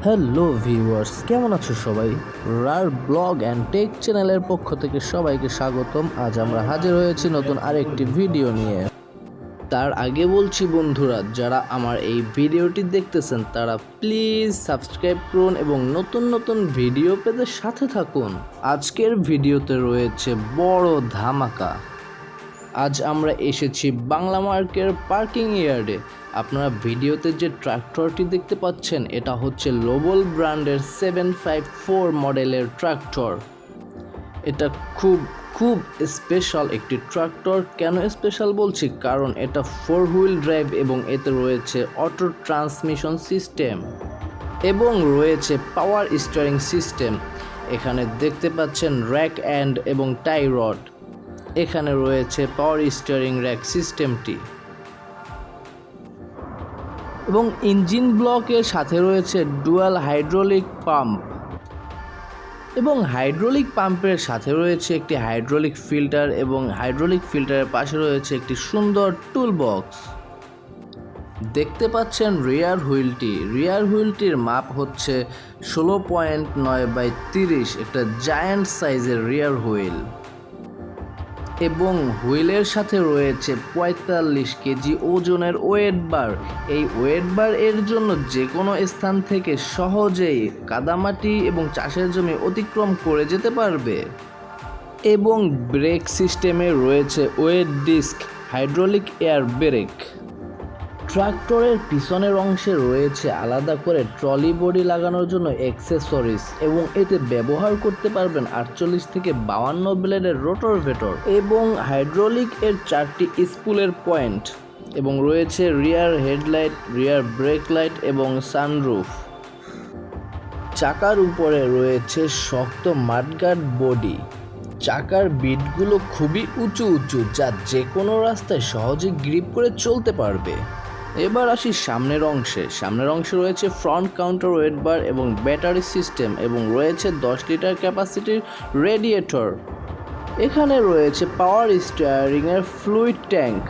Hello viewers, কেমন আছো সবাই? রার ব্লগ অ্যান্ড টেক চ্যানেলের পক্ষ থেকে সবাইকে স্বাগতম। আজ আমরা হাজির হয়েছি নতুন আরেকটি ভিডিও নিয়ে। তার আগে বলছি বন্ধুরা, যারা আমার এই ভিডিওটি দেখতেছেন তারা প্লিজ সাবস্ক্রাইব করুন এবং নতুন নতুন ভিডিও পেতে সাথে থাকুন। আজকের ভিডিওতে রয়েছে বড় ধামাকা। আজ আমরা এসেছি বাংলামার্কের পার্কিং ইয়ার্ডে। আপনারা ভিডিওতে যে ট্রাক্টরটি দেখতে পাচ্ছেন এটা হচ্ছে লোবল ব্র্যান্ডের 754 মডেলের ট্রাক্টর। এটা খুব স্পেশাল একটি ট্রাক্টর। কেন স্পেশাল বলছি? কারণ এটা 4 হুইল ড্রাইভ এবং এতে রয়েছে অটো ট্রান্সমিশন সিস্টেম এবং রয়েছে পাওয়ার স্টিয়ারিং সিস্টেম। এখানে দেখতে পাচ্ছেন র্যাক অ্যান্ড এবং টাই রড। এখানে রয়েছে পাওয়ার স্টিয়ারিং র্যাক সিস্টেমটি এবং ইঞ্জিন ব্লকের সাথে রয়েছে ডুয়াল হাইড্রোলিক পাম্প এবং হাইড্রোলিক পাম্পের সাথে রয়েছে একটি হাইড্রোলিক ফিল্টার এবং হাইড্রোলিক ফিল্টারের পাশে রয়েছে একটি সুন্দর টুল বক্স। দেখতে পাচ্ছেন রিয়ার হুইলটির মাপ হচ্ছে 16.9/30, একটা জায়ান্ট সাইজের রিয়ার হুইল এবং হুইলের সাথে রয়েছে 45 কেজি ওজনের ওয়েট বার। এই ওয়েট বার এর জন্য যে কোনো স্থান থেকে সহজেই কাদামাটি এবং চাষের জমি অতিক্রম করে যেতে পারবে এবং ব্রেক সিস্টেমে রয়েছে wet disc, hydraulic air brake. ট্রাক্টরের পিছনের অংশে রয়েছে আলাদা করে ট্রলি বডি লাগানোর জন্য অ্যাক্সেসরিজ এবং এতে ব্যবহার করতে পারবেন 48 থেকে 52 ব্লেডের রোটর ভেটর এবং হাইড্রোলিক এর 4টি স্পুলের পয়েন্ট এবং রয়েছে রিয়ার হেডলাইট, রিয়ার ব্রেক লাইট এবং সানরুফ। চাকার উপরে রয়েছে শক্ত মাডগার্ড বডি। চাকার বিটগুলো খুবই উঁচু যা যে কোনো রাস্তায় সহজে গ্রিপ করে চলতে পারবে। এবার আসি সামনের অংশে রয়েছে ফ্রন্ট কাউন্টার ওয়েট বার এবং ব্যাটারি সিস্টেম এবং রয়েছে 10 লিটার ক্যাপাসিটির রেডিয়েটর। এখানে রয়েছে পাওয়ার স্টিয়ারিংয়ের ফ্লুইড ট্যাঙ্ক।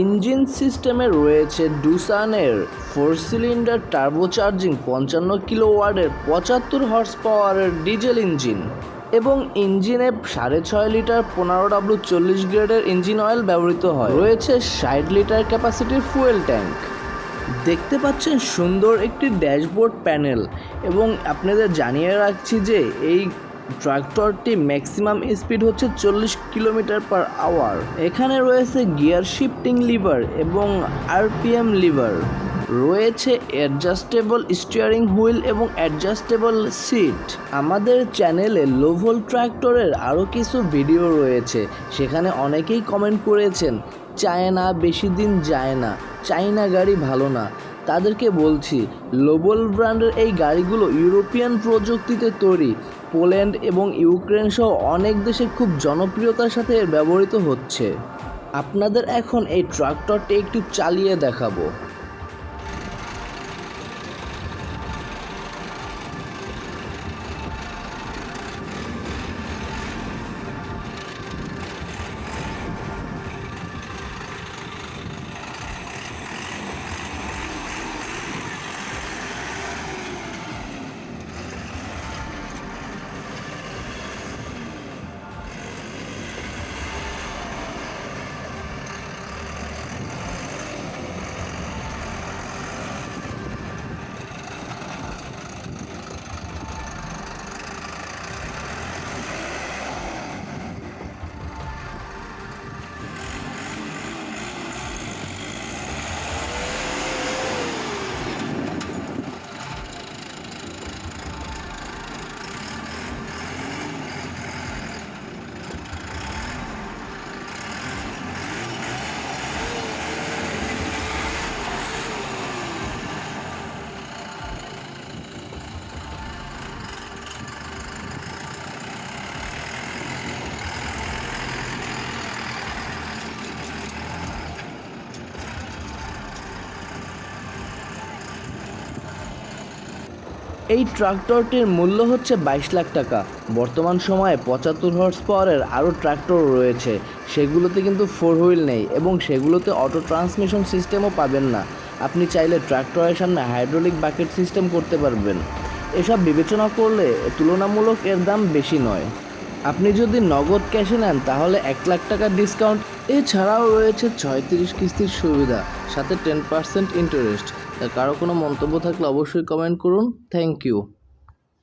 ইঞ্জিন সিস্টেমে রয়েছে ডুসানের 4 সিলিন্ডার টার্বোচার্জিং 55 কিলোওয়াটের 75 হর্স পাওয়ারের ডিজেল ইঞ্জিন এবং ইঞ্জিনে 6.5 লিটার 15W 40 গ্রেডের ইঞ্জিন অয়েল ব্যবহৃত হয়। রয়েছে 60 লিটার ক্যাপাসিটির ফুয়েল ট্যাঙ্ক। দেখতে পাচ্ছেন সুন্দর একটি ড্যাশবোর্ড প্যানেল এবং আপনাদের জানিয়ে রাখছি যে এই ট্রাক্টরটি ম্যাক্সিমাম স্পিড হচ্ছে 40 কিলোমিটার/আওয়ার। এখানে রয়েছে গিয়ার শিফটিং লিভার এবং আরপিএম লিভার। রয়েছে অ্যাডজাস্টেবল স্টিয়ারিং হুইল এবং অ্যাডজাস্টেবল সিট। আমাদের চ্যানেলে লোভল ট্রাক্টরের আরও কিছু ভিডিও রয়েছে, সেখানে অনেকেই কমেন্ট করেছেন চায়না বেশি দিন যায় না, চাইনা গাড়ি ভালো না। তাদেরকে বলছি লোভল ব্র্যান্ডের এই গাড়িগুলো ইউরোপিয়ান প্রযুক্তিতে তৈরি। পোল্যান্ড এবং ইউক্রেন সহ অনেক দেশে খুব জনপ্রিয়তার সাথে ব্যবহৃত হচ্ছে। আপনাদের এখন এই ট্রাক্টরটি একটু চালিয়ে দেখাবো। এই ট্রাক্টরটির মূল্য হচ্ছে 22 লাখ টাকা। বর্তমান সময়ে 75 হর্স পাওয়ারের আরও ট্রাক্টর রয়েছে, সেগুলোতে কিন্তু 4 হুইল নেই এবং সেগুলোতে অটো ট্রান্সমিশন সিস্টেমও পাবেন না। আপনি চাইলে ট্রাক্টরের সামনে হাইড্রোলিক বাকেট সিস্টেম করতে পারবেন। এসব বিবেচনা করলে তুলনামূলক এর দাম বেশি নয়। আপনি যদি নগদ ক্যাশে নেন তাহলে 1 লাখ টাকার ডিসকাউন্ট, এছাড়াও রয়েছে 36 কিস্তির সুবিধা, সাথে 10% ইন্টারেস্ট। কারো কোনো মন্তব্য থাকলে অবশ্যই কমেন্ট করুন। Thank you.